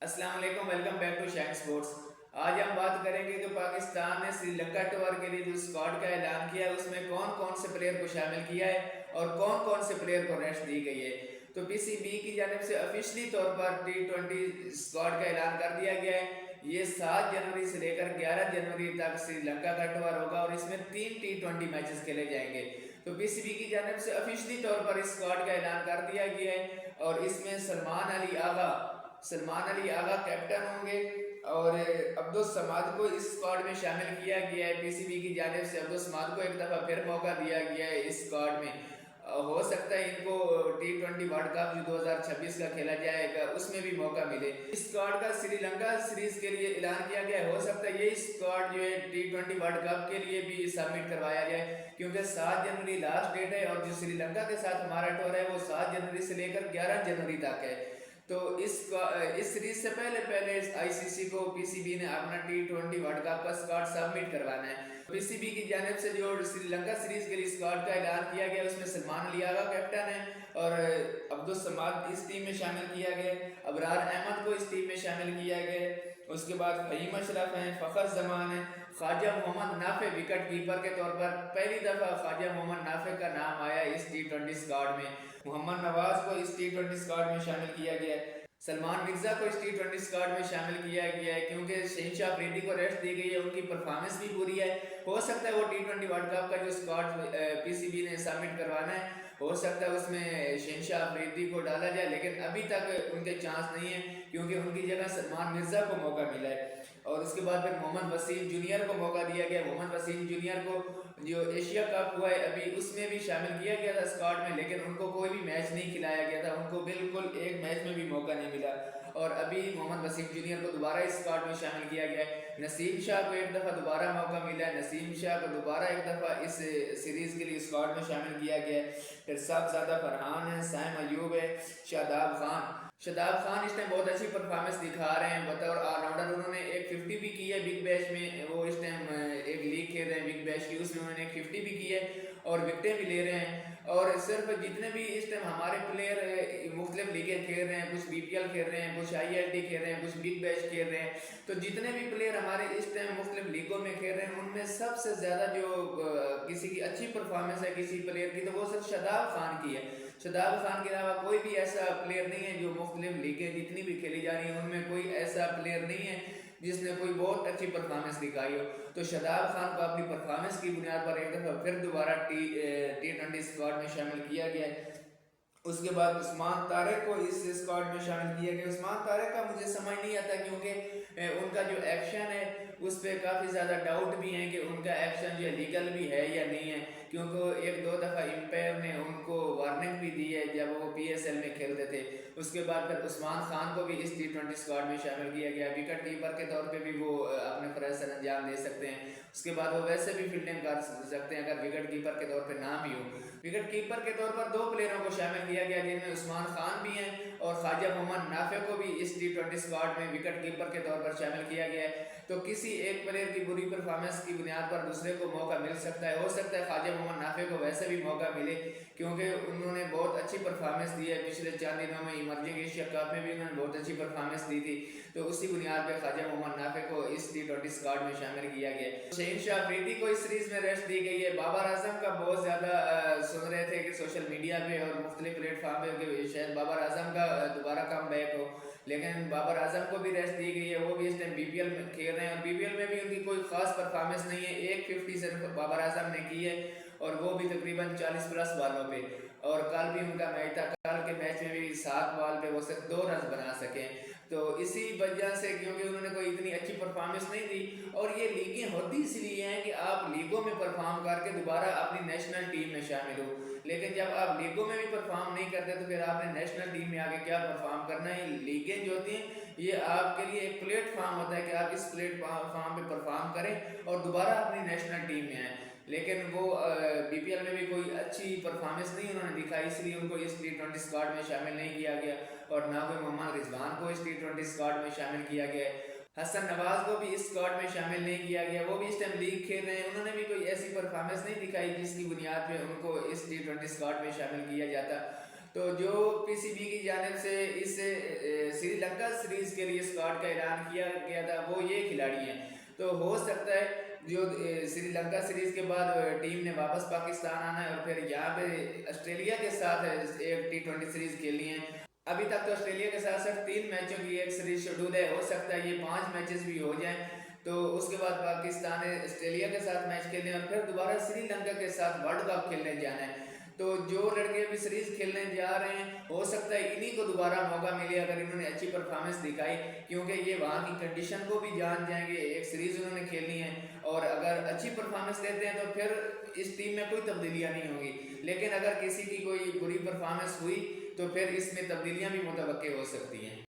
अस्सलाम वालेकुम, welcome back to Shaik sports. आज हम बात करेंगे कि पाकिस्तान ने श्रीलंका टूर के लिए जो स्क्वाड का ऐलान किया है उसमें कौन कौन से प्लेयर को शामिल किया है और कौन कौन से प्लेयर को रेस्ट दी गई है। तो पीसीबी की जानिब से ऑफिशियली तौर पर T20 स्क्वाड का ऐलान कर दिया गया है। ये 7 जनवरी से लेकर 11 जनवरी तक श्रीलंका का टूर होगा और इसमें 3 T20 मैचेस खेले जाएंगे। तो पीसीबी की जानिब से ऑफिशियली तौर पर इस स्क्वाड का ऐलान कर दिया गया है और इसमें सलमान अली आगा कैप्टन होंगे और अब्दुल समाद को इस स्क्वाड में शामिल किया गया है। पीसीबी की जानिब से अब्दुल समाद को एक दफ़ा फिर मौका दिया गया है इस स्क्वाड में। हो सकता है इनको T20 वर्ल्ड कप जो 2026 का खेला जाएगा उसमें भी मौका मिले। इस स्क्वाड का श्रीलंका सीरीज के लिए ऐलान किया गया है। हो सकता है ये स्क्वाड जो है T20 वर्ल्ड कप के लिए भी सबमिट करवाया जाए, क्योंकि 7 जनवरी लास्ट डेट है और जो श्रीलंका के साथ हमारा टूर है वो 7 जनवरी से लेकर 11 जनवरी तक है। तो इस सीरीज से पहले आईसीसी को पीसीबी ने अपना T20 वर्ल्ड कप का स्क्वाड सबमिट करवाना है। पीसीबी की जानिब से जो श्रीलंका सीरीज के लिए स्क्वाड का ऐलान किया गया उसमें सलमान अली आगा कैप्टन है और अब्दुल समाद इस टीम में शामिल किया गया, अबरार अहमद को इस टीम में शामिल किया गया। उसके बाद फहीम अशरफ हैं, फ़खर जमान है, ख्वाजा मोहम्मद नाफे विकेट कीपर के तौर पर पहली दफ़ा ख्वाजा मोहम्मद नाफे का नाम आया इस T20 स्क्वाड में। मोहम्मद नवाज को इस T20 स्क्वाड में शामिल किया गया है। सलमान मिर्जा को इस T20 स्क्वाड में शामिल किया गया है क्योंकि शहनशाह अफरीदी को रेस्ट दी गई है, उनकी परफॉर्मेंस भी पूरी है। हो सकता है वो T20 वर्ल्ड कप का जो स्क्वाड पीसीबी ने सबमिट करवाना है हो सकता है उसमें शहनशाह अफरीदी को डाला जाए, लेकिन अभी तक उनके चांस नहीं है क्योंकि उनकी जगह सलमान मिर्जा को मौका मिला है। और उसके बाद फिर मोहम्मद वसीम जूनियर को मौका दिया गया। मोहम्मद वसीम जूनियर को जो एशिया कप हुआ है अभी उसमें भी शामिल किया गया था स्क्वाड में, लेकिन उनको कोई भी मैच नहीं खिलाया गया था, उनको बिल्कुल एक मैच में भी मौका नहीं मिला। और अभी मोहम्मद वसीम जूनियर को दोबारा इस स्क्वाड में शामिल किया गया है। नसीम शाह को एक दफ़ा दोबारा मौका मिला है, नसीम शाह को दोबारा एक दफ़ा इस सीरीज़ के लिए स्क्वाड में शामिल किया गया है। फिर साहबजादा फरहान है, साइम अयूब है, शादाब खान इस टाइम बहुत अच्छी परफॉर्मेंस दिखा रहे हैं बतौर ऑलराउंडर। उन्होंने एक 50 भी की है बिग बैश में, वो इस टाइम एक लीग खेल रहे हैं बिग बैश की, उसमें उन्होंने एक 50 भी की है और विकटें भी ले रहे हैं। और सिर्फ जितने भी इस टाइम हमारे प्लेयर मुख्तलिफ लीगें खेल रहे हैं, कुछ BPL खेल रहे हैं, कुछ ILT खेल रहे हैं, कुछ बिग बैश खेल रहे हैं, तो जितने भी प्लेयर हमारे इस टाइम मुख्तलिफ लीगों में खेल रहे हैं उनमें सबसे ज़्यादा जो किसी की अच्छी परफॉर्मेंस है किसी प्लेयर की तो वो सिर्फ शादाब खान की है। शादाब खान के अलावा कोई भी ऐसा प्लेयर नहीं है जो मुख्तलिफ लीगें जितनी भी खेली जा रही हैं उनमें कोई ऐसा प्लेयर नहीं है जिसने कोई बहुत अच्छी परफॉर्मेंस दिखाई हो। तो शादाब खान को अपनी परफॉर्मेंस की बुनियाद पर एक दफ़ा फिर दोबारा T20 स्क्वाड में शामिल किया गया है। उसके बाद उस्मान तारिक को इस स्क्वाड में शामिल किया गया। उस्मान तारिक का मुझे समझ नहीं आता क्योंकि उनका जो एक्शन है उस पर काफ़ी ज़्यादा डाउट भी हैं कि उनका एक्शन जो लीगल भी है या नहीं है, क्योंकि एक दो दफ़ा एम्पायर ने उनको वार्निंग भी दी है जब वो PSL में खेलते थे। उसके बाद फिर उस्मान खान को भी इस T20 स्क्वाड में शामिल किया गया। विकेट कीपर के तौर पे भी वो अपने फ़र्ज़ सर अंजाम दे सकते हैं। उसके बाद वो वैसे भी फील्डिंग कर सकते हैं अगर विकेट कीपर के तौर पे ना भी हो। विकेट कीपर के तौर पर 2 प्लेयरों को शामिल किया गया जिनमें उस्मान खान भी हैं और ख्वाजा मोहम्मद नाफे को भी इस T20 स्क्वाड में विकेट कीपर के तौर पर शामिल किया गया है। तो किसी एक प्लेयर की बुरी परफॉर्मेंस की बुनियाद पर दूसरे को मौका मिल सकता है। हो सकता है ख्वाजा मोहम्मद नाफे को वैसे भी मौका मिले क्योंकि उन्होंने बहुत अच्छी परफॉर्मेंस दी है पिछले 4 दिनों में। इमर्जिंग एशिया कप में भी उन्होंने बहुत अच्छी परफॉर्मेंस दी थी, तो उसी बुनियाद पर ख्वाजा मोहम्मद नाफे को इस T20 स्क्वाड में शामिल किया गया। शहनशाह अफरीदी को इस सीरीज में रेस्ट दी गई है। बाबर आजम का बहुत ज़्यादा सुन रहे थे कि सोशल मीडिया पे और मुख्तलिफ प्लेटफॉर्म पे कि शायद बाबर आजम का दोबारा कम बैक हो, लेकिन बाबर आजम को भी रेस्ट दी गई है। वो भी इस टाइम BPL में खेल रहे हैं और BPL में भी उनकी कोई ख़ास परफॉर्मेंस नहीं है। एक 50 सिर्फ बाबर आजम ने की है और वो भी तकरीबन 40+ बॉलों पे। और कल भी उनका मैच था, कल के मैच में भी 7 बॉल पे वो सिर्फ 2 रन बना सके। तो इसी वजह से क्योंकि उन्होंने कोई इतनी अच्छी परफॉर्मेंस नहीं दी, और ये लीगें होती इसलिए हैं कि आप लीगों में परफॉर्म करके दोबारा अपनी नेशनल टीम में शामिल हो, लेकिन जब आप लीगों में भी परफॉर्म नहीं करते तो फिर आपने नेशनल टीम में आगे क्या परफॉर्म करना है। लीगें जो होती हैं ये आपके लिए एक प्लेटफॉर्म होता है कि आप इस प्लेटफॉर्म पे परफॉर्म करें और दोबारा अपनी नेशनल टीम में आएँ, लेकिन वो BPL में भी कोई अच्छी परफॉर्मेंस नहीं उन्होंने दिखाई, इसलिए उनको इस T20 स्क्वाड में शामिल नहीं किया गया। और ना कोई मोहम्मद रिजवान को इस T20 स्क्वाड में शामिल किया गया है। हसन नवाज को भी इस स्क्वाड में शामिल नहीं किया गया, वो भी इस टाइम लीग खेल रहे हैं, उन्होंने भी कोई ऐसी परफॉर्मेंस नहीं दिखाई जिसकी बुनियाद पे उनको इस T20 स्क्वाड में शामिल किया जाता। تو جو پی سی بی کی جانب سے اس سری لنکا سیریز کے لیے اسکواڈ کا اعلان کیا گیا تھا وہ یہ کھلاڑی ہیں. تو ہو سکتا ہے جو سری لنکا سیریز کے بعد ٹیم نے واپس پاکستان آنا ہے اور پھر یہاں پہ آسٹریلیا کے ساتھ ایک T20 سیریز کھیلنی ہے. ابھی تک تو آسٹریلیا کے ساتھ صرف 3 میچوں کی ایک سیریز شیڈول ہے. ہو سکتا ہے یہ 5 میچز بھی ہو جائیں. تو اس کے بعد پاکستان نے آسٹریلیا کے ساتھ میچ کھیلنے اور پھر دوبارہ سری لنکا کے ساتھ ورلڈ کپ کھیلنے جانا ہے. تو جو لڑکے ابھی سیریز کھیلنے جا رہے ہیں ہو سکتا ہے انہی کو دوبارہ موقع ملے اگر انہوں نے اچھی پرفارمنس دکھائی, کیونکہ یہ وہاں کی کنڈیشن کو بھی جان جائیں گے. ایک سیریز انہوں نے کھیلنی ہے اور اگر اچھی پرفارمنس دیتے ہیں تو پھر اس ٹیم میں کوئی تبدیلیاں نہیں ہوگی. لیکن اگر کسی کی کوئی بری پرفارمنس ہوئی تو پھر اس میں تبدیلیاں بھی متوقع ہو سکتی ہیں.